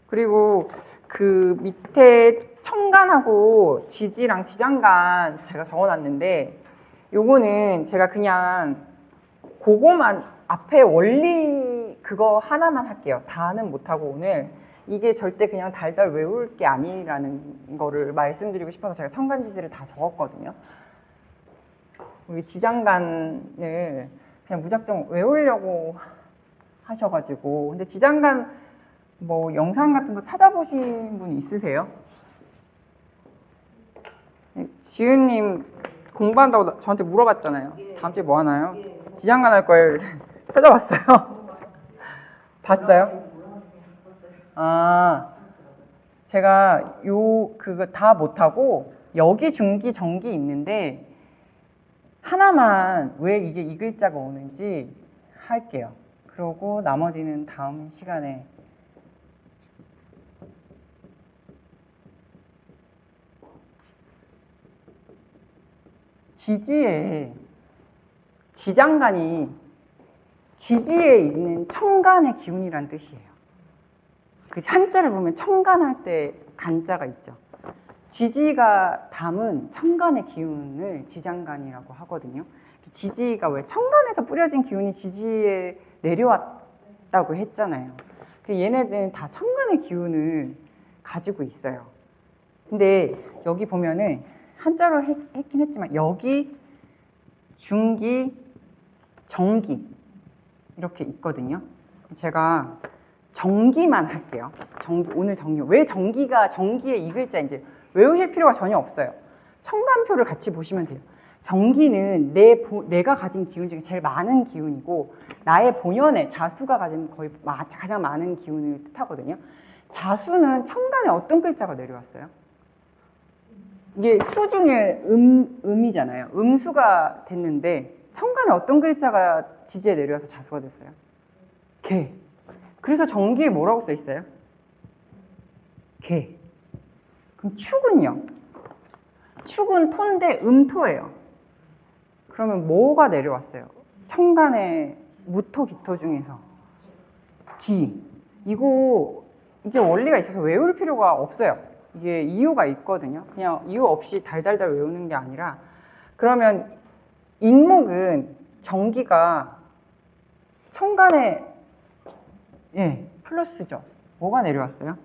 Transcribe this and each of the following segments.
그리고 그 밑에 청간하고 지지랑 지장간 제가 적어놨는데 요거는 제가 그냥 그거만 앞에 원리 그거 하나만 할게요. 다는 못하고 오늘 이게 절대 그냥 달달 외울 게 아니라는 거를 말씀드리고 싶어서 제가 청간지지를 다 적었거든요. 우리 지장간을 그냥 무작정 외우려고 하셔가지고 근데 지장간 뭐 영상 같은 거 찾아보신 분 있으세요? 지은님 공부한다고 저한테 물어봤잖아요. 다음 주에 뭐 하나요? 지장간 할 걸 찾아봤어요. 봤어요? 아, 제가 그거 다 못하고 여기 중기 정기 있는데 하나만 왜 이게 이 글자가 오는지 할게요. 그러고 나머지는 다음 시간에 지지에 지장간이 지지에 있는 청간의 기운이란 뜻이에요. 그 한자를 보면 청간할 때 간자가 있죠. 지지가 담은 청간의 기운을 지장간이라고 하거든요. 지지가 왜 청간에서 뿌려진 기운이 지지에 내려왔다고 했잖아요. 얘네들은 다 청간의 기운을 가지고 있어요. 근데 여기 보면은 한자로 했긴 했지만 여기 중기, 정기 이렇게 있거든요. 제가 정기만 할게요. 오늘 정기. 왜 정기의 이 글자 이제 외우실 필요가 전혀 없어요. 청간표를 같이 보시면 돼요. 정기는 내가 가진 기운 중에 제일 많은 기운이고 나의 본연의 자수가 가진 거의 가장 많은 기운을 뜻하거든요. 자수는 청간에 어떤 글자가 내려왔어요? 이게 수 중에 음이잖아요. 음수가 됐는데 청간에 어떤 글자가 지지에 내려와서 자수가 됐어요? 개. 그래서 정기에 뭐라고 써 있어요? 개. 그럼 축은요? 축은 토인데 음토예요. 그러면 뭐가 내려왔어요? 청간의 무토, 기토 중에서 기. 이게 원리가 있어서 외울 필요가 없어요. 이게 이유가 있거든요. 그냥 이유 없이 달달달 외우는 게 아니라 그러면 인목은 정기가 청간에 플러스죠. 뭐가 내려왔어요?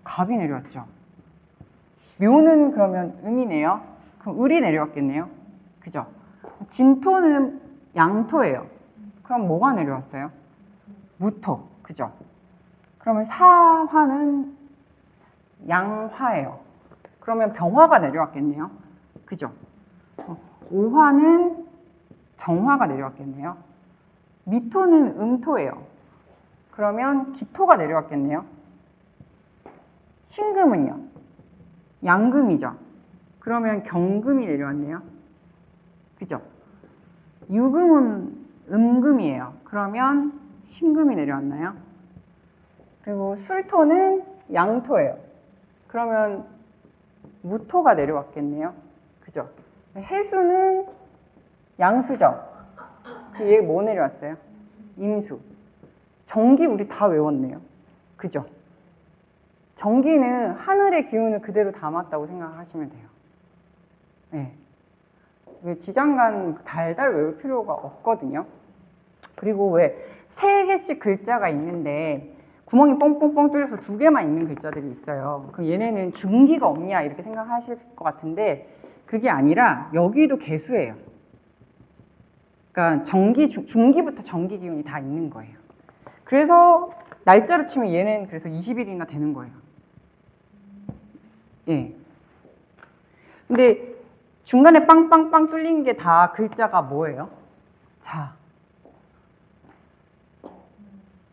갑이 내려왔죠. 묘는 그러면 음이네요. 그럼 을이 내려왔겠네요. 그죠? 진토는 양토예요. 그럼 뭐가 내려왔어요? 무토. 그죠? 그러면 사화는 양화예요. 그러면 병화가 내려왔겠네요. 그죠? 오화는 정화가 내려왔겠네요. 미토는 음토예요. 그러면 기토가 내려왔겠네요. 신금은요? 양금이죠. 그러면 경금이 내려왔네요. 그죠? 유금은 음금이에요. 그러면 신금이 내려왔나요? 그리고 술토는 양토예요. 그러면 무토가 내려왔겠네요. 그죠? 해수는 양수죠. 얘 뭐 내려왔어요? 임수. 정기 우리 다 외웠네요. 그죠? 정기는 하늘의 기운을 그대로 담았다고 생각하시면 돼요. 네. 지장간 달달 외울 필요가 없거든요. 그리고 왜 3개씩 글자가 있는데 구멍이 뻥뻥뻥 뚫려서 2개만 있는 글자들이 있어요. 그럼 얘네는 중기가 없냐 이렇게 생각하실 것 같은데 그게 아니라 여기도 개수예요. 그러니까 중기부터 정기 기운이 다 있는 거예요. 그래서 날짜로 치면 얘는 그래서 20일이나 되는 거예요. 예. 근데 중간에 빵빵빵 뚫린 게 다 글자가 뭐예요? 자,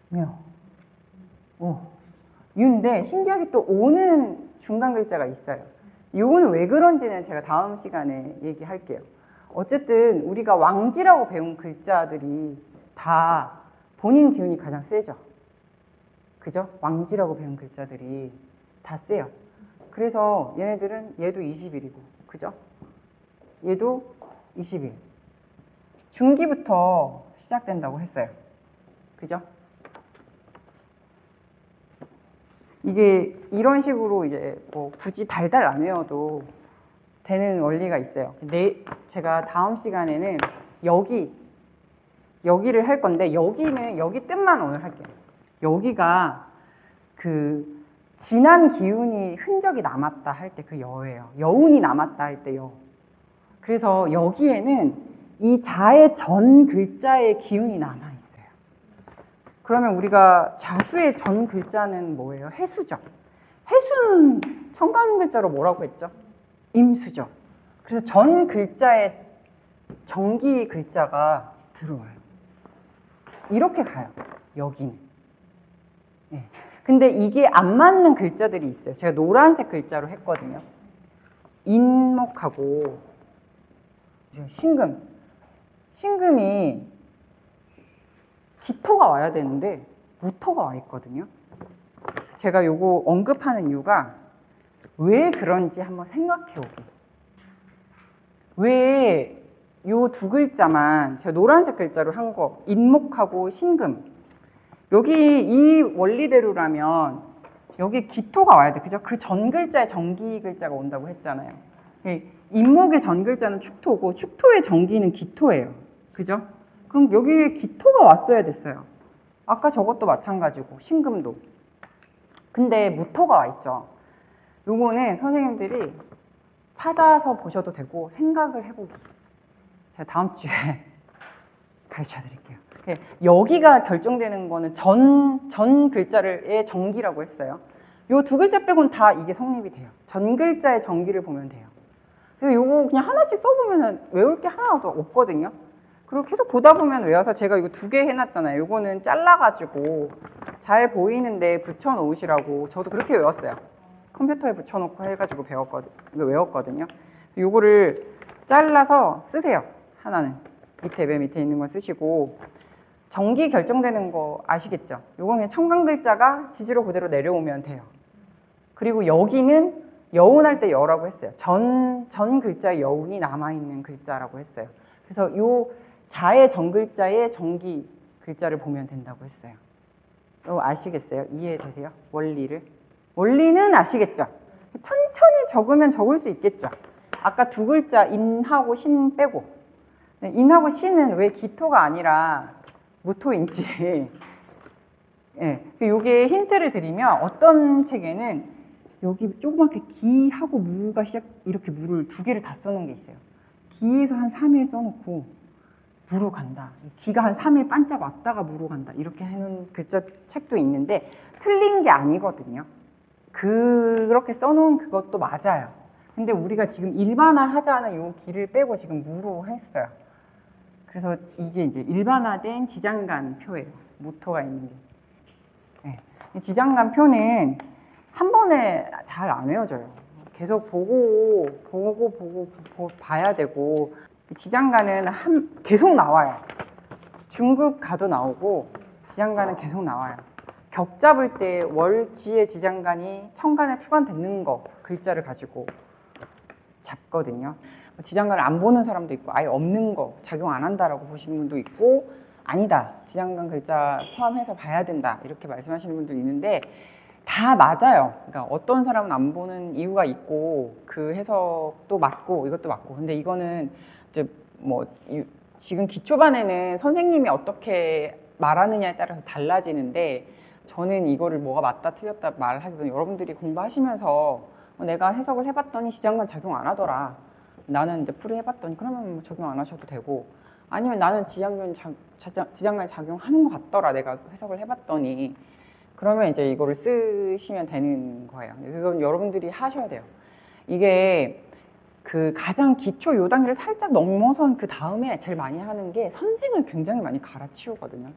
묘, 오, 유인데 신기하게 또 오는 중간 글자가 있어요. 요거는 왜 그런지는 제가 다음 시간에 얘기할게요. 어쨌든 우리가 왕지라고 배운 글자들이 다 본인 기운이 가장 세죠. 그죠? 왕지라고 배운 글자들이 다 세요. 그래서 얘네들은 얘도 20일이고 그죠? 얘도 20일. 중기부터 시작된다고 했어요. 그죠? 이게 이런 식으로 이제 뭐 굳이 달달 안 외워도 되는 원리가 있어요. 제가 다음 시간에는 여기를 할 건데, 여기 뜻만 오늘 할게요. 여기가 그 지난 기운이 흔적이 남았다 할 때 그 여예요. 여운이 남았다 할 때 여. 그래서 여기에는 이 자의 전 글자의 기운이 남아있어요. 그러면 우리가 자수의 전 글자는 뭐예요? 해수죠. 해수는 청간 글자로 뭐라고 했죠? 임수죠. 그래서 전 글자에 정기 글자가 들어와요. 이렇게 가요. 여기는. 네. 근데 이게 안 맞는 글자들이 있어요. 제가 노란색 글자로 했거든요. 인목하고 신금. 신금이 기토가 와야 되는데 무토가 와 있거든요. 제가 요거 언급하는 이유가 왜 그런지 한번 생각해 오기. 왜 요 두 글자만 제가 노란색 글자로 한 거 인목하고 신금, 여기 이 원리대로라면 여기 기토가 와야 돼. 그죠? 그 전 글자에 정기 글자가 온다고 했잖아요. 인목의 전 글자는 축토고 축토의 정기는 기토예요. 그죠? 그럼 여기에 기토가 왔어야 됐어요. 아까 저것도 마찬가지고 신금도. 근데 무토가 와 있죠. 요거는 선생님들이 찾아서 보셔도 되고 생각을 해보기. 제가 다음 주에 가르쳐 드릴게요. 여기가 결정되는 거는 전 글자의 정기라고 했어요. 요 두 글자 빼고는 다 이게 성립이 돼요. 전 글자의 정기를 보면 돼요. 그래서 요거 그냥 하나씩 써보면 외울 게 하나도 없거든요. 그리고 계속 보다 보면 외워서 제가 이거 두 개 해놨잖아요. 요거는 잘라가지고 잘 보이는데 붙여놓으시라고 저도 그렇게 외웠어요. 컴퓨터에 붙여놓고 해가지고 외웠거든요. 요거를 잘라서 쓰세요. 하나는 맨 밑에 있는 거 쓰시고, 정기 결정되는 거 아시겠죠? 요건 그냥 청강 글자가 지지로 그대로 내려오면 돼요. 그리고 여기는 여운할 때 여라고 했어요. 전 글자에 여운이 남아있는 글자라고 했어요. 그래서 요 자의 전 글자에 정기 글자를 보면 된다고 했어요. 아시겠어요? 이해되세요? 원리는 아시겠죠? 천천히 적으면 적을 수 있겠죠? 아까 두 글자 인하고 신 빼고, 인하고 신은 왜 기토가 아니라 무토인지, 예, 요게 힌트를 드리면 어떤 책에는 여기 조그맣게 기하고 무가 이렇게 무를 두 개를 다 써놓은 게 있어요. 기에서 한 3일 써놓고 무로 간다. 기가 한 3일 반짝 왔다가 무로 간다. 이렇게 해놓은 글자 책도 있는데 틀린 게 아니거든요. 그렇게 써놓은 그것도 맞아요. 근데 우리가 지금 일반화하자는 요 기를 빼고 지금 무로 했어요. 그래서 이게 이제 일반화된 지장간 표예요. 모토가 있는 게. 네. 지장간 표는 한 번에 잘 안 외워져요. 계속 보고 봐야 되고, 지장간은 계속 나와요. 중급 가도 나오고 지장간은 계속 나와요. 격 잡을 때 월지의 지장간이 천간에 추간되는 거 글자를 가지고 잡거든요. 지장간을 안 보는 사람도 있고 아예 없는 거 작용 안 한다라고 보시는 분도 있고, 아니다 지장간 글자 포함해서 봐야 된다 이렇게 말씀하시는 분도 있는데 다 맞아요. 그러니까 어떤 사람은 안 보는 이유가 있고 그 해석도 맞고 이것도 맞고, 근데 이거는 이제 뭐 지금 기초반에는 선생님이 어떻게 말하느냐에 따라서 달라지는데, 저는 이거를 뭐가 맞다 틀렸다 말하기보다는 여러분들이 공부하시면서 내가 해석을 해봤더니 지장간 작용 안 하더라, 나는 이제 풀이 해봤더니 그러면 뭐 적용 안 하셔도 되고, 아니면 나는 지장간이 작용하는 것 같더라 내가 해석을 해봤더니, 그러면 이제 이거를 쓰시면 되는 거예요. 그건 여러분들이 하셔야 돼요. 이게 그 가장 기초 요 단계를 살짝 넘어선 그 다음에 제일 많이 하는 게 선생을 굉장히 많이 갈아치우거든요.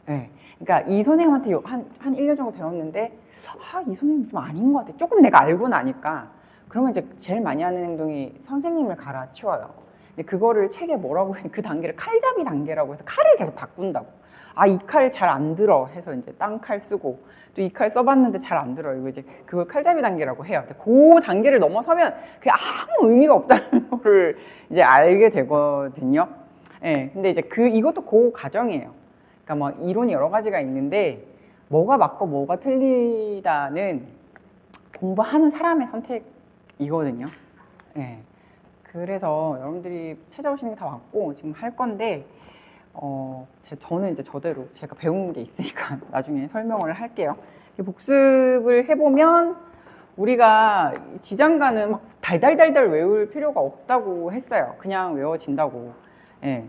네. 그러니까 이 선생님한테 한 1년 정도 배웠는데 이 선생님 좀 아닌 것 같아. 조금 내가 알고 나니까 그러면 이제 제일 많이 하는 행동이 선생님을 갈아치워요. 근데 그거를 책에 뭐라고 그 단계를 칼잡이 단계라고 해서 칼을 계속 바꾼다고. 이 칼 잘 안 들어 해서 이제 딴 칼 쓰고, 또 이 칼 써봤는데 잘 안 들어. 이거 이제 그걸 칼잡이 단계라고 해요. 그 단계를 넘어서면 그게 아무 의미가 없다는 거를 이제 알게 되거든요. 예. 근데 이제 이것도 그 과정이에요. 그러니까 뭐 이론이 여러 가지가 있는데 뭐가 맞고 뭐가 틀리다는 공부하는 사람의 선택이거든요. 예. 그래서 여러분들이 찾아오시는 게 다 맞고 지금 할 건데 저는 이제 저대로 제가 배운 게 있으니까 나중에 설명을 할게요. 복습을 해보면 우리가 지장간은 막 달달달달 외울 필요가 없다고 했어요. 그냥 외워진다고. 예.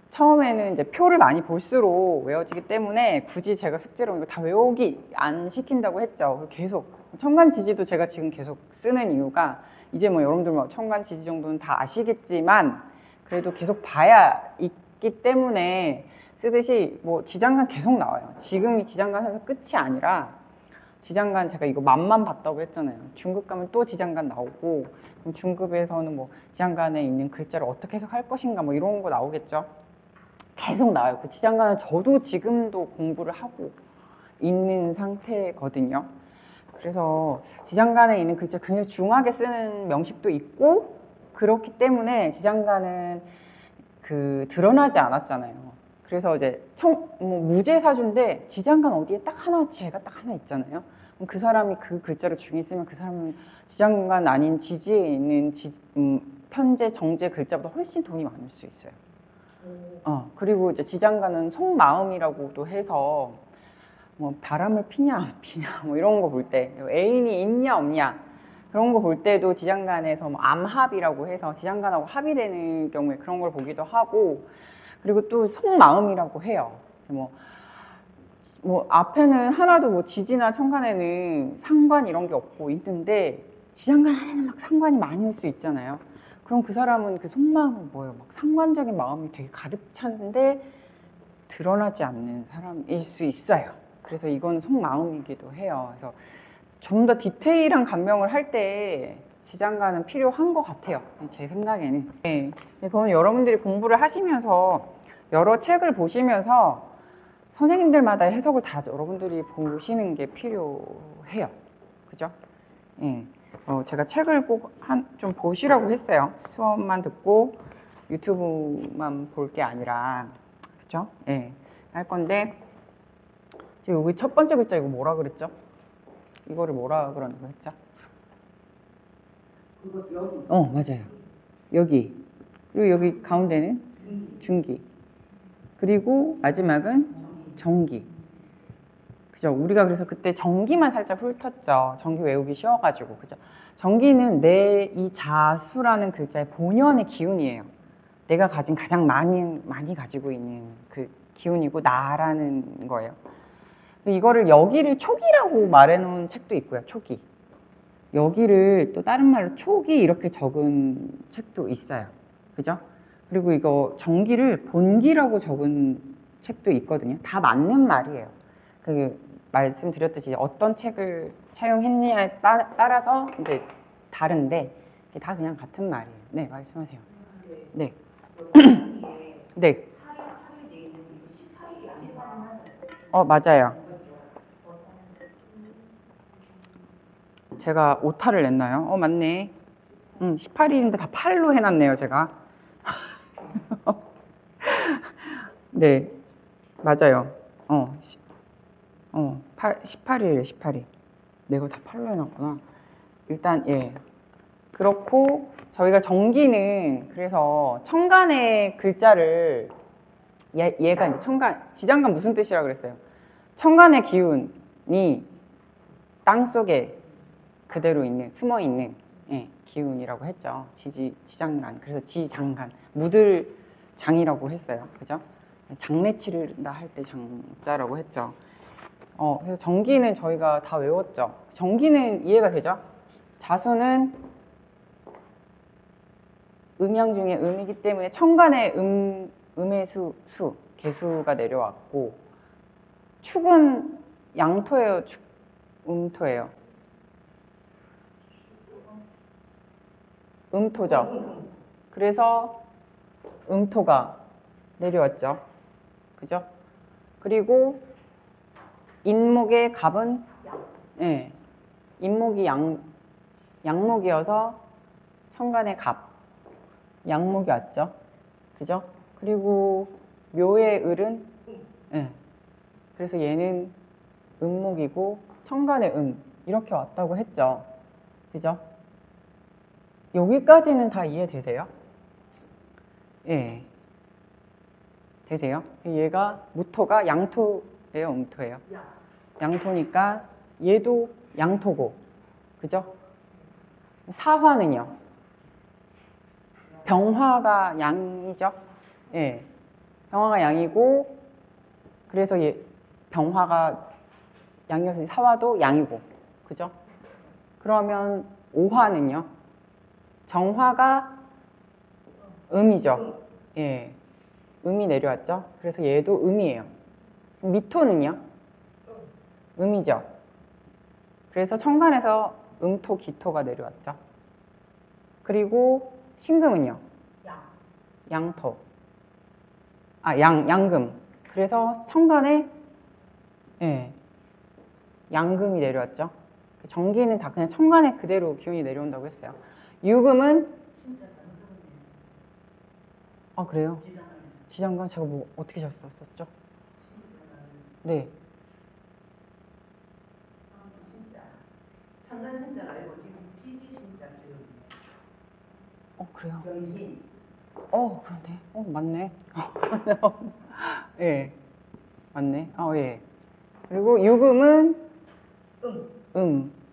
처음에는 이제 표를 많이 볼수록 외워지기 때문에 굳이 제가 숙제로 이거 다 외우기 안 시킨다고 했죠. 계속 청간지지도 제가 지금 계속 쓰는 이유가 이제 뭐 여러분들 뭐 청간지지 정도는 다 아시겠지만 그래도 계속 봐야 있기 때문에 쓰듯이 뭐 지장간 계속 나와요. 지금이 지장간에서 끝이 아니라 지장간 제가 이거 맛만 봤다고 했잖아요. 중급 가면 또 지장간 나오고 그럼 중급에서는 뭐 지장간에 있는 글자를 어떻게 해석할 것인가 뭐 이런 거 나오겠죠. 계속 나와요. 그 지장간은 저도 지금도 공부를 하고 있는 상태거든요. 그래서 지장간에 있는 글자 굉장히 중하게 쓰는 명식도 있고 그렇기 때문에 지장간은 드러나지 않았잖아요. 그래서 이제 무제사주인데 지장간 어디에 딱 하나 제가 딱 하나 있잖아요. 그럼 그 사람이 그 글자를 중히 쓰면 그 사람은 지장간 아닌 지지에 있는 편제, 정제 글자보다 훨씬 돈이 많을 수 있어요. 그리고 이제 지장간은 속마음이라고도 해서 뭐 바람을 피냐 안 피냐 뭐 이런 거 볼 때 애인이 있냐 없냐 그런 거 볼 때도 지장간에서 뭐 암합이라고 해서 지장간하고 합이 되는 경우에 그런 걸 보기도 하고 그리고 또 속마음이라고 해요. 뭐 앞에는 하나도 뭐 지지나 청간에는 상관 이런 게 없고 있는데 지장간 안에는 막 상관이 많을 수 있잖아요. 그럼 그 사람은 그 속마음은 뭐예요? 막 상관적인 마음이 되게 가득 찼는데 드러나지 않는 사람일 수 있어요. 그래서 이건 속마음이기도 해요. 그래서 좀 더 디테일한 감명을 할 때 지장간은 필요한 것 같아요. 제 생각에는. 네. 그러면 여러분들이 공부를 하시면서 여러 책을 보시면서 선생님들마다 해석을 다 여러분들이 보시는 게 필요해요. 그죠? 네. 제가 책을 꼭 좀 보시라고 했어요. 수업만 듣고 유튜브만 볼 게 아니라. 그죠? 네. 할 건데, 지금 여기 첫 번째 글자 이거 뭐라 그랬죠? 이거를 뭐라 그러는 거 했죠? 여기. 맞아요. 여기. 그리고 여기 가운데는 중기. 그리고 마지막은 정기. 그죠? 우리가 그래서 그때 정기만 살짝 훑었죠. 정기 외우기 쉬워가지고. 그죠? 정기는 내 이 자수라는 글자의 본연의 기운이에요. 내가 가진 가장 많이 가지고 있는 그 기운이고 나라는 거예요. 이거를 여기를 초기라고 말해놓은 책도 있고요. 초기. 여기를 또 다른 말로 초기 이렇게 적은 책도 있어요. 그죠? 그리고 이거 정기를 본기라고 적은 책도 있거든요. 다 맞는 말이에요. 말씀드렸듯이 어떤 책을 차용했냐에 따라서 이제 다른데 다 그냥 같은 말이에요. 네, 말씀하세요. 네. 네. 맞아요. 제가 오타를 냈나요? 맞네. 18일인데 다 8로 해놨네요, 제가. 네, 맞아요. 18일이에요, 18일. 내가 다 8로 해놨구나. 일단, 예. 그렇고, 저희가 정기는, 그래서, 청간의 글자를, 얘가 이제 지장간 무슨 뜻이라 그랬어요? 청간의 기운이 땅 속에 그대로 숨어 있는, 예, 기운이라고 했죠. 지장간. 그래서 지장간. 묻을 장이라고 했어요. 그죠? 장례 치른다 할 때 장자라고 했죠. 그래서 정기는 저희가 다 외웠죠. 정기는 이해가 되죠? 자수는 음양 중에 음이기 때문에 청간의 음의 개수가 내려왔고, 축은 양토예요, 음토예요? 음토죠. 그래서 음토가 내려왔죠. 그죠? 그리고 인목의 갑은 네, 인목이 양목이어서 청간의 갑 양목이 왔죠. 그죠? 그리고 묘의 을은 네, 그래서 얘는 음목이고 청간의 이렇게 왔다고 했죠. 그죠? 여기까지는 다 이해되세요? 예. 되세요? 얘가 무토가 양토예요, 음토예요? 양토니까 얘도 양토고, 그죠? 사화는요? 병화가 양이죠? 예. 병화가 양이고, 그래서 얘 병화가 양이어서 사화도 양이고, 그죠? 그러면 오화는요? 정화가 음이죠? 예. 음이 내려왔죠? 그래서 얘도 음이에요. 미토는요? 음이죠? 그래서 천간에서 음토, 기토가 내려왔죠. 그리고 신금은요? 양토. 양금. 그래서 천간에 예, 양금이 내려왔죠. 정기는 다 그냥 천간에 그대로 기운이 내려온다고 했어요. 유금은 그래요? 지장간 제가 뭐 어떻게 졌었죠? 네. 천간 신자가 아니고 지금 시지 신자 지금. 그래요? 병신. 그런데 맞네. 예, 맞네. 예. 그리고 유금은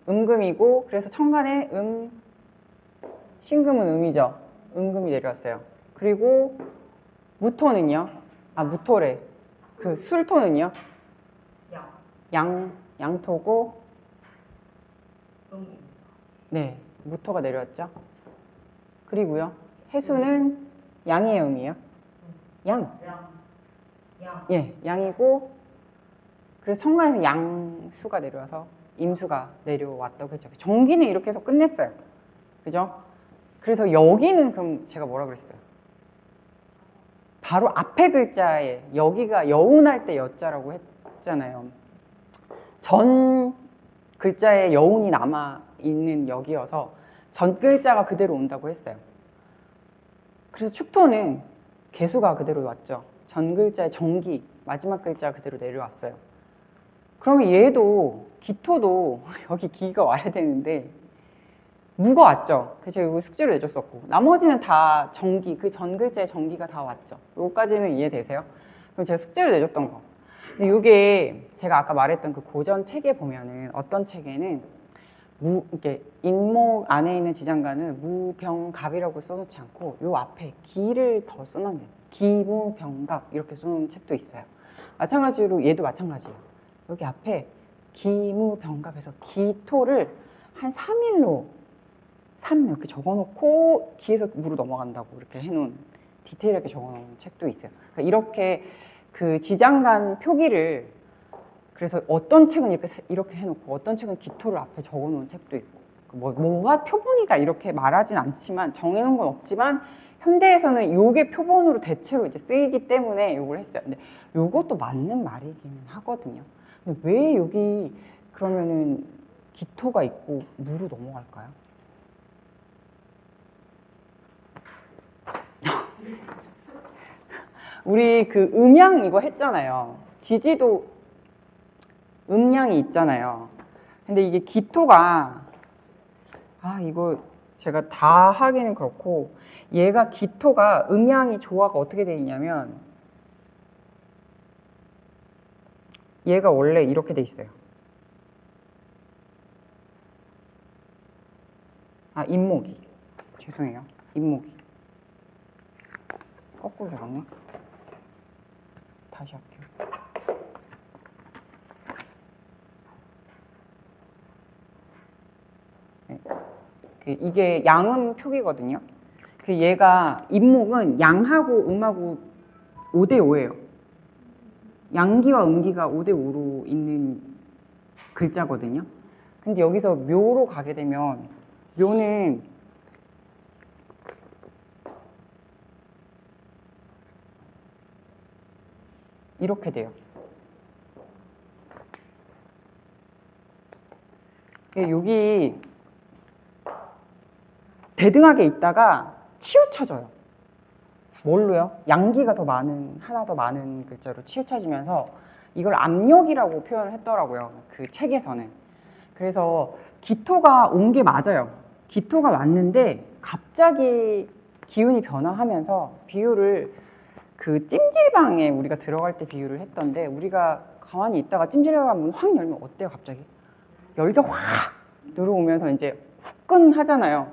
음금이고, 그래서 천간에 신금은 음이죠. 음금이 내려왔어요. 그리고 무토는요? 무토래. 그 술토는요? 양토고, 네, 무토가 내려왔죠. 그리고요, 해수는 양이에요, 음이에요? 양. 예, 양이고, 그래서 천간에서 양수가 내려와서 임수가 내려왔다고 했죠. 정기는 이렇게 해서 끝냈어요. 그죠? 그래서 여기는 그럼 제가 뭐라 그랬어요? 바로 앞에 글자에 여기가 여운할 때 여자라고 했잖아요. 전 글자에 여운이 남아있는 여기여서 전 글자가 그대로 온다고 했어요. 그래서 축토는 개수가 그대로 왔죠. 전 글자의 정기, 마지막 글자 그대로 내려왔어요. 그러면 얘도 기토도 여기 기가 와야 되는데 무가 왔죠. 그래서 제가 이거 숙제로 내줬었고, 나머지는 다 정기, 그 전 글자의 정기가 다 왔죠. 여기까지는 이해되세요? 그럼 제가 숙제로 내줬던 거. 근데 이게 제가 아까 말했던 그 고전 책에 보면은 어떤 책에는 이렇게 인목 안에 있는 지장간은 무병갑이라고 써놓지 않고 요 앞에 기를 더 써놓는 기무병갑 이렇게 써놓은 책도 있어요. 마찬가지로 얘도 마찬가지예요. 여기 앞에 기무병갑에서 기토를 한 3일로 3 이렇게 적어놓고 기에서 무로 넘어간다고 이렇게 해놓은 디테일하게 적어놓은 책도 있어요. 그러니까 이렇게 그 지장간 표기를 그래서 어떤 책은 이렇게 해놓고 어떤 책은 기토를 앞에 적어놓은 책도 있고 뭐가 표본이다 이렇게 말하진 않지만 정해놓은 건 없지만 현대에서는 이게 표본으로 대체로 이제 쓰이기 때문에 이걸 했어요. 근데 이것도 맞는 말이기는 하거든요. 근데 왜 여기 그러면은 기토가 있고 무로 넘어갈까요? 우리 그 음양 이거 했잖아요. 지지도 음양이 있잖아요. 근데 이게 기토가 이거 제가 다 하기는 그렇고 얘가 기토가 음양이 조화가 어떻게 되어 있냐면 얘가 원래 이렇게 돼 있어요. 인목이 죄송해요. 인목이 거꾸로 적었네. 다시 할게요. 네. 이게 양음 표기거든요. 얘가 인목은 양하고 음하고 5대5예요. 양기와 음기가 5대5로 있는 글자거든요. 근데 여기서 묘로 가게 되면 묘는 이렇게 돼요. 여기 대등하게 있다가 치우쳐져요. 뭘로요? 양기가 더 많은, 하나 더 많은 글자로 치우쳐지면서 이걸 압력이라고 표현을 했더라고요. 그 책에서는. 그래서 기토가 온 게 맞아요. 기토가 왔는데 갑자기 기운이 변화하면서 비유를 그 찜질방에 우리가 들어갈 때 비유를 했던데, 우리가 가만히 있다가 찜질방 문 확 열면 어때요? 갑자기 열기가 확 들어오면서 이제 후끈하잖아요.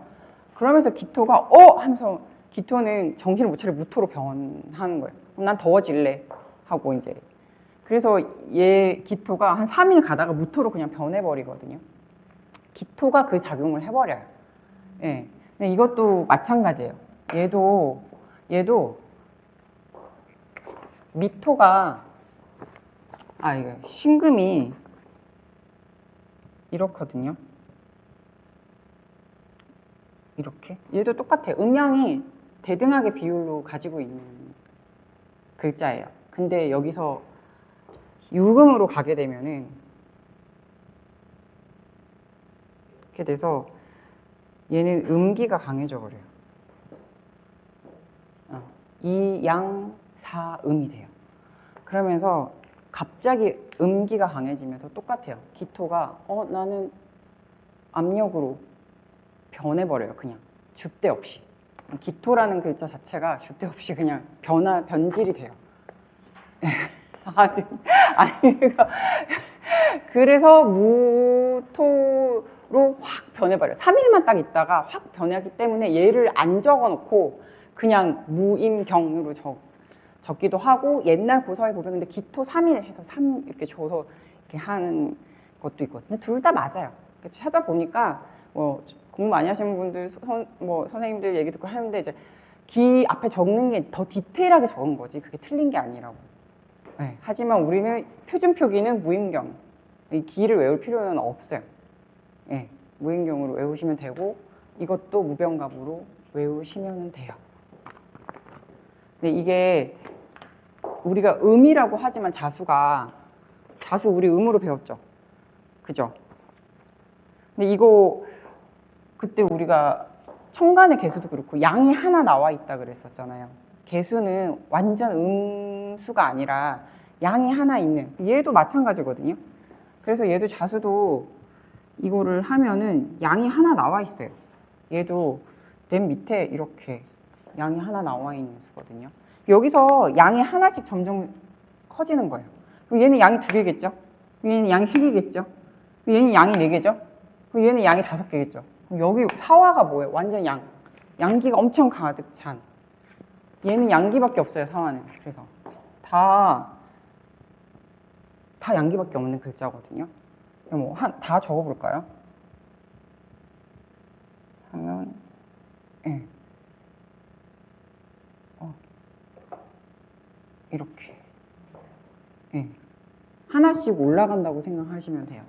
그러면서 기토가 하면서 기토는 정신을 못 차려 무토로 변하는 거예요. 난 더워질래 하고 이제. 그래서 얘 기토가 한 3일 가다가 무토로 그냥 변해버리거든요. 기토가 그 작용을 해버려요. 예. 근데 이것도 마찬가지예요. 얘도 미토가, 이거 신금이 이렇거든요. 이렇게. 얘도 똑같아요. 음양이 대등하게 비율로 가지고 있는 글자예요. 근데 여기서 유금으로 가게 되면은 이렇게 돼서 얘는 음기가 강해져 버려요. 이양사음이 돼요. 그러면서 갑자기 음기가 강해지면서 똑같아요. 기토가 나는 압력으로 변해버려요. 그냥 줏대 없이. 기토라는 글자 자체가 줏대 없이 그냥 변질이 돼요. 그래서 무토로 확 변해버려요. 3일만 딱 있다가 확 변하기 때문에 얘를 안 적어놓고 그냥 무임경으로 적기도 하고, 옛날 고서에 보면 근데 기토 3일 해서 3 이렇게 줘서 이렇게 하는 것도 있거든요. 둘 다 맞아요. 찾아보니까 뭐 공부 많이 하시는 분들, 선생님들 얘기 듣고 하는데 이제 기 앞에 적는 게 더 디테일하게 적은 거지 그게 틀린 게 아니라고. 네, 하지만 우리는 표준 표기는 무임경, 이 기를 외울 필요는 없어요. 네, 무임경으로 외우시면 되고 이것도 무병갑으로 외우시면 돼요. 근데 이게 우리가 음이라고 하지만 자수 우리 음으로 배웠죠. 그죠? 근데 이거 그때 우리가 천간의 개수도 그렇고 양이 하나 나와 있다 그랬었잖아요. 개수는 완전 음수가 아니라 양이 하나 있는, 얘도 마찬가지거든요. 그래서 얘도 자수도 이거를 하면은 양이 하나 나와 있어요. 얘도 맨 밑에 이렇게 양이 하나 나와 있는 수거든요. 여기서 양이 하나씩 점점 커지는 거예요. 그럼 얘는 양이 2개겠죠? 얘는 양이 3개겠죠? 얘는 양이 4개죠? 그럼 얘는 양이 5개겠죠? 그럼 여기 사화가 뭐예요? 완전 양기가 엄청 가득 찬. 얘는 양기밖에 없어요, 사화는. 그래서 다 양기밖에 없는 글자거든요. 뭐 다 적어볼까요? 하면 예. 이렇게. 예. 하나씩 올라간다고 생각하시면 돼요.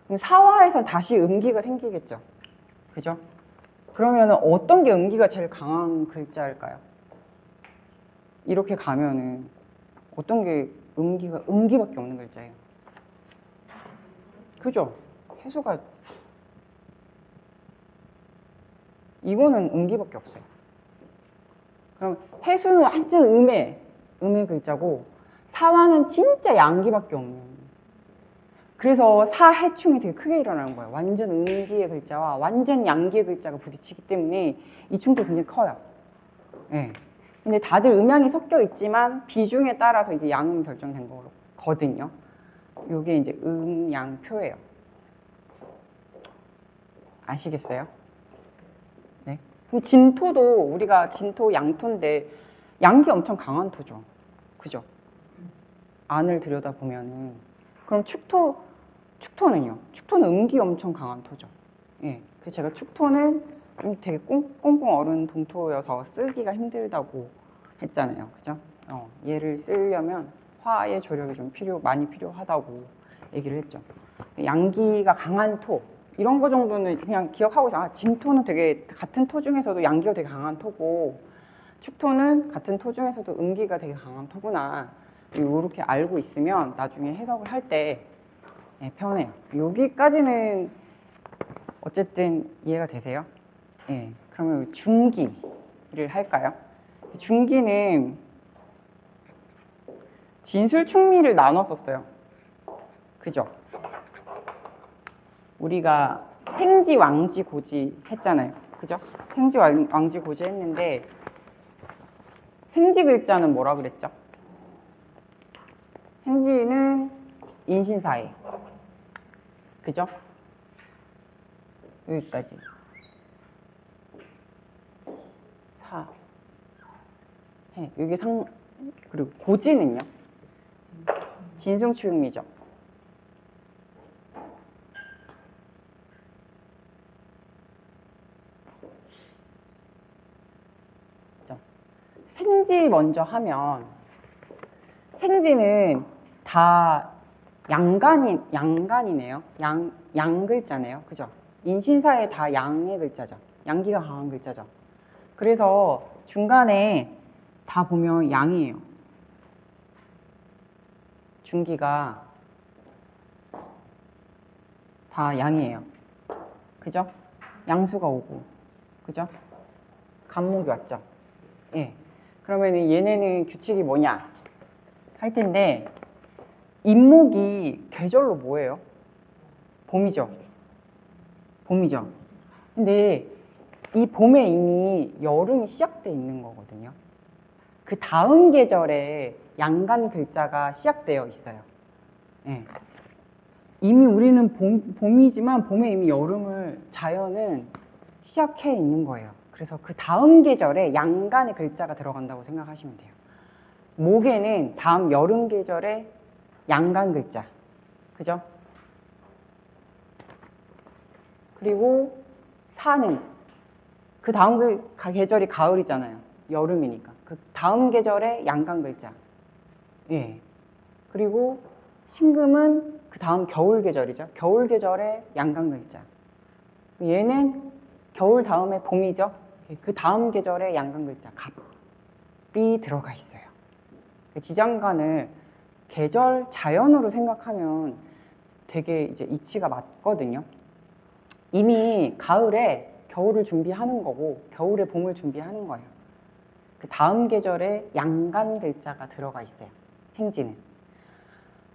그럼 사화에서 다시 음기가 생기겠죠. 그죠? 그러면 어떤 게 음기가 제일 강한 글자일까요? 이렇게 가면은 어떤 게 음기밖에 없는 글자예요. 그죠? 해수가 이거는 음기밖에 없어요. 그럼 해수는 완전 음의 글자고 사화는 진짜 양기밖에 없는. 그래서 사해충이 되게 크게 일어나는 거예요. 완전 음기의 글자와 완전 양기의 글자가 부딪히기 때문에 이 충돌이 굉장히 커요. 네. 근데 다들 음양이 섞여 있지만 비중에 따라서 이게 양음 결정된 거거든요. 이게 이제 음양표예요. 아시겠어요? 네. 그럼 진토도 우리가 진토 양토인데 양기 엄청 강한 토죠. 그죠? 안을 들여다보면은. 그럼 축토는요? 축토는 음기 엄청 강한 토죠. 예. 그래서 제가 축토는 좀 되게 꽁꽁 얼은 동토여서 쓰기가 힘들다고 했잖아요. 그죠? 얘를 쓰려면 화의 조력이 좀 많이 필요하다고 얘기를 했죠. 양기가 강한 토, 이런 거 정도는 그냥 기억하고 있어요. 진토는 되게 같은 토 중에서도 양기가 되게 강한 토고, 축토는 같은 토 중에서도 음기가 되게 강한 토구나. 이렇게 알고 있으면 나중에 해석을 할 때 편해요. 여기까지는 어쨌든 이해가 되세요? 예. 그러면 중기를 할까요? 중기는 진술충미를 나눴었어요. 그죠? 우리가 생지, 왕지, 고지 했잖아요. 그죠? 생지, 왕지, 고지 했는데 생지 글자는 뭐라 그랬죠? 생지는 인신사회. 그죠? 여기까지. 사. 해. 여기 그리고 고지는요? 진승추육미죠. 생지 먼저 하면 생지는 다 양간이네요. 양 글자네요. 그죠? 인신사에 다 양의 글자죠. 양기가 강한 글자죠. 그래서 중간에 다 보면 양이에요. 중기가 다 양이에요. 그죠? 양수가 오고, 그죠? 간목이 왔죠. 예. 그러면 얘네는 규칙이 뭐냐 할 텐데, 인목이 계절로 뭐예요? 봄이죠. 봄이죠. 근데 이 봄에 이미 여름이 시작돼 있는 거거든요. 그 다음 계절에 양간 글자가 시작되어 있어요. 예. 이미 우리는 봄이지만 봄에 이미 자연은 시작해 있는 거예요. 그래서 그 다음 계절에 양간의 글자가 들어간다고 생각하시면 돼요. 목에는 다음 여름 계절에 양간 글자. 그죠? 그리고 사는 그 다음 계절이 가을이잖아요. 여름이니까. 그 다음 계절에 양간 글자. 예. 그리고 신금은 그 다음 겨울 계절이죠. 겨울 계절에 양간 글자. 얘는 겨울 다음에 봄이죠. 그 다음 계절에 양간 글자 갑이 들어가 있어요. 지장간을 계절 자연으로 생각하면 되게 이제 이치가 맞거든요. 이미 가을에 겨울을 준비하는 거고 겨울에 봄을 준비하는 거예요. 그 다음 계절에 양간 글자가 들어가 있어요. 생지는.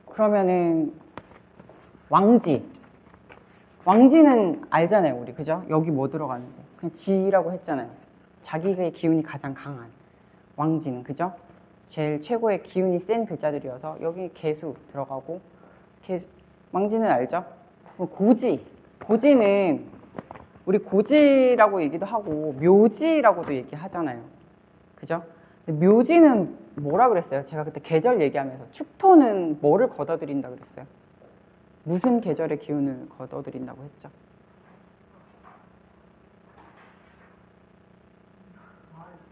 그러면은 왕지는 알잖아요, 우리. 그죠? 여기 뭐 들어가는지. 그냥 지라고 했잖아요. 자기의 기운이 가장 강한 왕지는. 그죠? 제일 최고의 기운이 센 글자들이어서 여기 개수 들어가고 왕지는 알죠? 고지는 우리 고지라고 얘기도 하고 묘지라고도 얘기하잖아요. 그죠? 근데 묘지는 뭐라 그랬어요? 제가 그때 계절 얘기하면서 축토는 뭐를 걷어들인다 그랬어요? 무슨 계절의 기운을 걷어들인다고 했죠?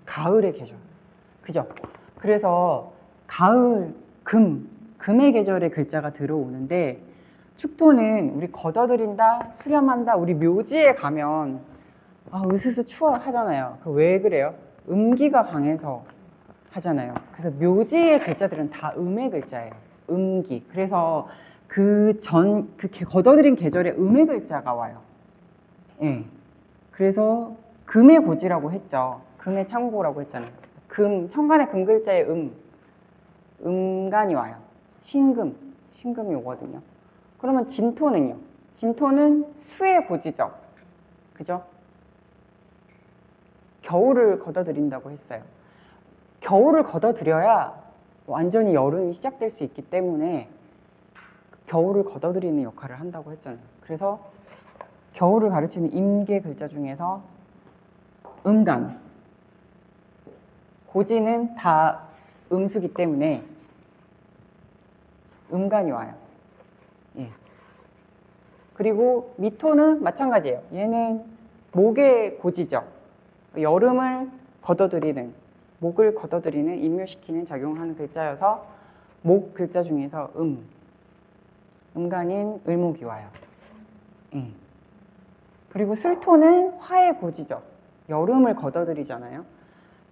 가을의 계절. 그죠? 그래서 가을, 금의 계절의 글자가 들어오는데 축토는 우리 걷어들인다, 수렴한다. 우리 묘지에 가면 으스스 추워 하잖아요. 왜 그래요? 음기가 강해서 하잖아요. 그래서 묘지의 글자들은 다 음의 글자예요. 음기. 그래서 걷어들인 계절에 음의 글자가 와요. 예. 그래서 금의 고지라고 했죠. 금의 창고라고 했잖아요. 천간의 금 글자에 음간이 와요. 신금이 오거든요. 그러면 진토는요? 진토는 수의 고지죠. 그죠? 겨울을 걷어들인다고 했어요. 겨울을 걷어들여야 완전히 여름이 시작될 수 있기 때문에 겨울을 걷어들이는 역할을 한다고 했잖아요. 그래서 겨울을 가르치는 임계 글자 중에서 음간, 고지는 다 음수기 때문에 음간이 와요. 예. 그리고 미토는 마찬가지예요. 얘는 목의 고지죠. 여름을 걷어들이는, 목을 걷어들이는, 임묘시키는 작용하는 글자여서 목 글자 중에서 음간인 을목이 와요. 예. 그리고 술토는 화의 고지죠. 여름을 걷어들이잖아요.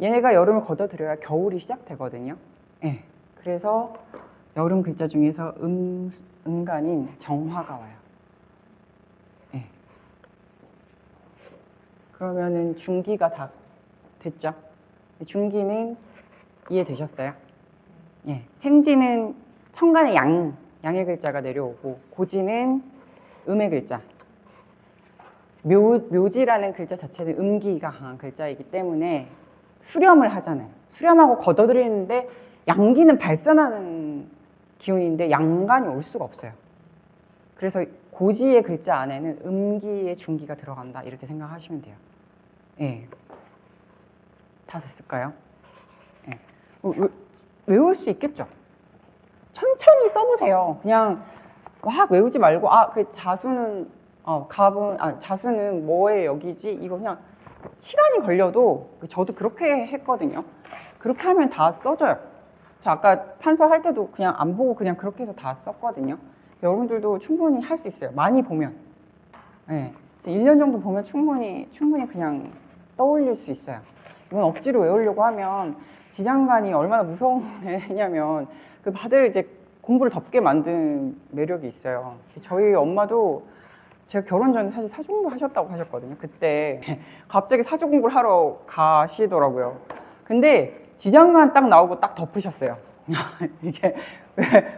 얘네가 여름을 걷어들여야 겨울이 시작되거든요. 예. 그래서 여름 글자 중에서 음간인 정화가 와요. 예. 그러면은 중기가 다 됐죠? 중기는 이해되셨어요? 예. 생지는 천간의 양의 글자가 내려오고 고지는 음의 글자. 묘지라는 글자 자체는 음기가 강한 글자이기 때문에 수렴을 하잖아요. 수렴하고 걷어들이는데 양기는 발산하는 기운인데 양간이 올 수가 없어요. 그래서 고지의 글자 안에는 음기의 중기가 들어간다 이렇게 생각하시면 돼요. 예. 다 됐을까요? 예. 외울 수 있겠죠? 천천히 써보세요. 그냥 막 외우지 말고 그 자수는 자수는 뭐의 역이지? 이거 그냥 시간이 걸려도 저도 그렇게 했거든요. 그렇게 하면 다 써져요. 저 아까 판서할 때도 그냥 안 보고 그냥 그렇게 해서 다 썼거든요. 여러분들도 충분히 할 수 있어요. 많이 보면. 네. 1년 정도 보면 충분히 그냥 떠올릴 수 있어요. 이건 억지로 외우려고 하면 지장간이 얼마나 무서운 애냐면 다들 이제 공부를 덥게 만든 매력이 있어요. 저희 엄마도 제가 결혼 전에 사실 사주 공부 하셨다고 하셨거든요. 그때 갑자기 사주 공부를 하러 가시더라고요. 근데 지장간 딱 나오고 딱 덮으셨어요. 이제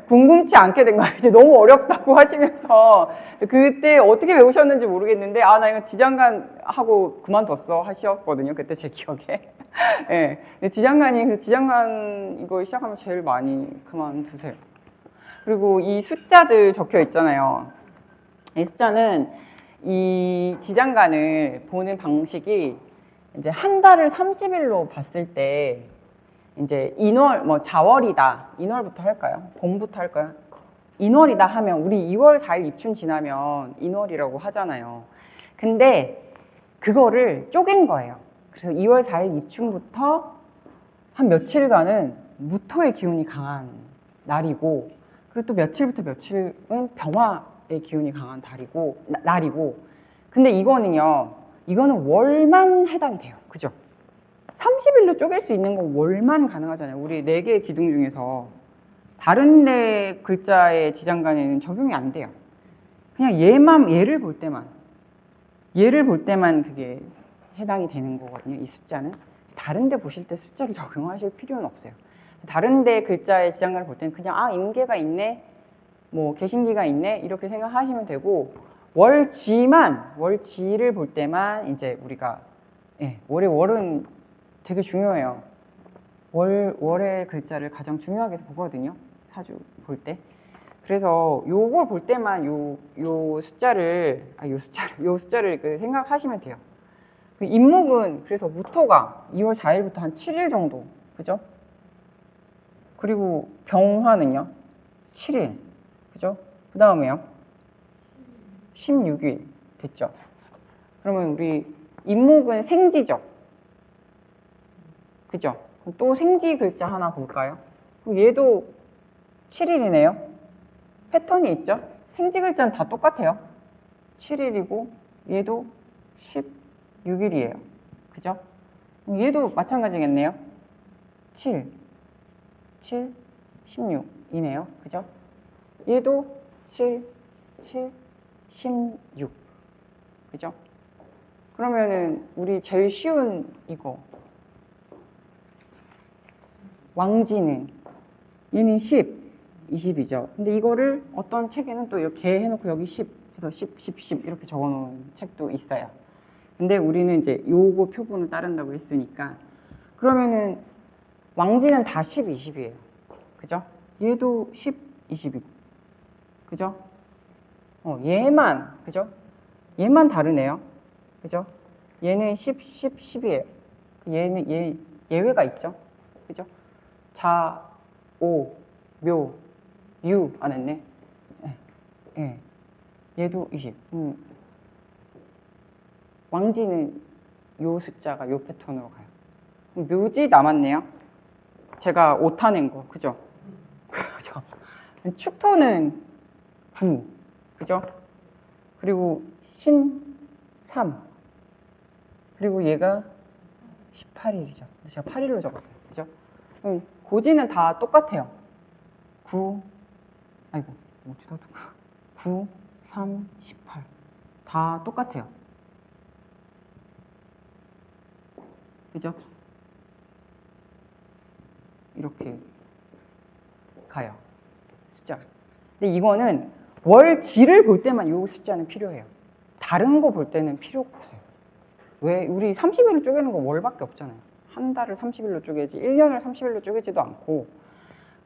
궁금치 않게 된 거예요. 이제 너무 어렵다고 하시면서 그때 어떻게 외우셨는지 모르겠는데 나 이거 지장간 하고 그만뒀어 하셨거든요. 그때 제 기억에. 네. 지장간 이거 시작하면 제일 많이 그만두세요. 그리고 이 숫자들 적혀 있잖아요. 이 숫자는 이 지장간을 보는 방식이 이제 한 달을 30일로 봤을 때 이제 인월, 자월이다. 인월부터 할까요? 봄부터 할까요? 인월이다 하면 우리 2월 4일 입춘 지나면 인월이라고 하잖아요. 근데 그거를 쪼갠 거예요. 그래서 2월 4일 입춘부터 한 며칠간은 무토의 기운이 강한 날이고 그리고 또 며칠부터 며칠은 병화의 기운이 강한 날이고 근데 이거는 월만 해당이 돼요. 그죠? 30일로 쪼갤 수 있는 건 월만 가능하잖아요. 우리 4개의 기둥 중에서 다른 데 글자의 지장간에는 적용이 안 돼요. 그냥 얘를 볼 때만 그게 해당이 되는 거거든요. 이 숫자는. 다른 데 보실 때 숫자를 적용하실 필요는 없어요. 다른 데 글자의 지장간을 볼 때는 그냥 임계가 있네, 개신기가 있네 이렇게 생각하시면 되고 월지를 볼 때만 이제 우리가 월은 되게 중요해요. 월의 글자를 가장 중요하게 보거든요. 사주 볼 때. 그래서 요걸 볼 때만 요 숫자를 생각하시면 돼요. 그 임목은 그래서 무토가 2월 4일부터 한 7일 정도. 그죠? 그리고 병화는요. 7일. 그죠? 그 다음에요. 16일. 됐죠? 그러면 우리 임목은 생지죠? 그죠? 또 생지 글자 하나 볼까요? 얘도 7일이네요. 패턴이 있죠? 생지 글자는 다 똑같아요. 7일이고 얘도 16일이에요. 그죠? 얘도 마찬가지겠네요. 7, 16이네요. 그죠? 얘도 7, 16. 그죠? 그러면은 우리 제일 쉬운 이거 왕지는 얘는 10, 20이죠. 근데 이거를 어떤 책에는 또 이렇게 해놓고 여기 10 해서 10 이렇게 적어놓은 책도 있어요. 근데 우리는 이제 요거 표본을 따른다고 했으니까 그러면은 왕지는 다 10, 20이에요. 그죠? 얘도 10, 20이고 그죠? 그죠? 얘만 다르네요. 그죠? 얘는 10, 10이에요. 얘는 예외가 있죠. 그죠? 자, 오, 묘, 유 안 했네. 예. 얘도 20. 왕지는 요 숫자가 요 패턴으로 가요. 묘지 남았네요. 제가 오타 낸 거. 그죠? 그죠? 축토는 9. 그죠? 그리고 신 3. 그리고 얘가 18일이죠. 제가 8일로 적었어요. 그죠? 고지는 다 똑같아요. 9, 3, 18. 다 똑같아요. 그죠? 이렇게 가요. 숫자. 근데 이거는 월지를 볼 때만 이 숫자는 필요해요. 다른 거 볼 때는 필요 없어요. 왜? 우리 30일로 쪼개는 거 월밖에 없잖아요. 한 달을 30일로 쪼개지, 1년을 30일로 쪼개지도 않고,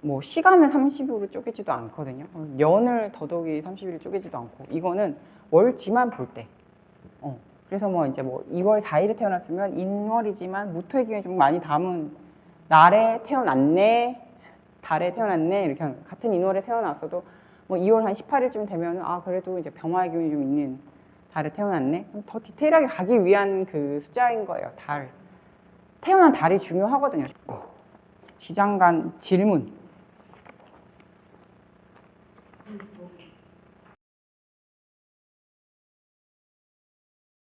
뭐 시간을 30일로 쪼개지도 않거든요. 년을 더더욱이 30일로 쪼개지도 않고, 이거는 월지만 볼 때. 그래서 뭐 이제 뭐 2월 4일에 태어났으면 인월이지만 무토의 기운이 좀 많이 담은 날에 태어났네, 달에 태어났네, 이렇게 하는 거예요. 같은 인월에 태어났어도 뭐 2월 한 18일쯤 되면 아 그래도 이제 병화의 기운이 좀 있는 달에 태어났네. 더 디테일하게 가기 위한 그 숫자인 거예요. 달. 태어난 달이 중요하거든요. 지장간 질문.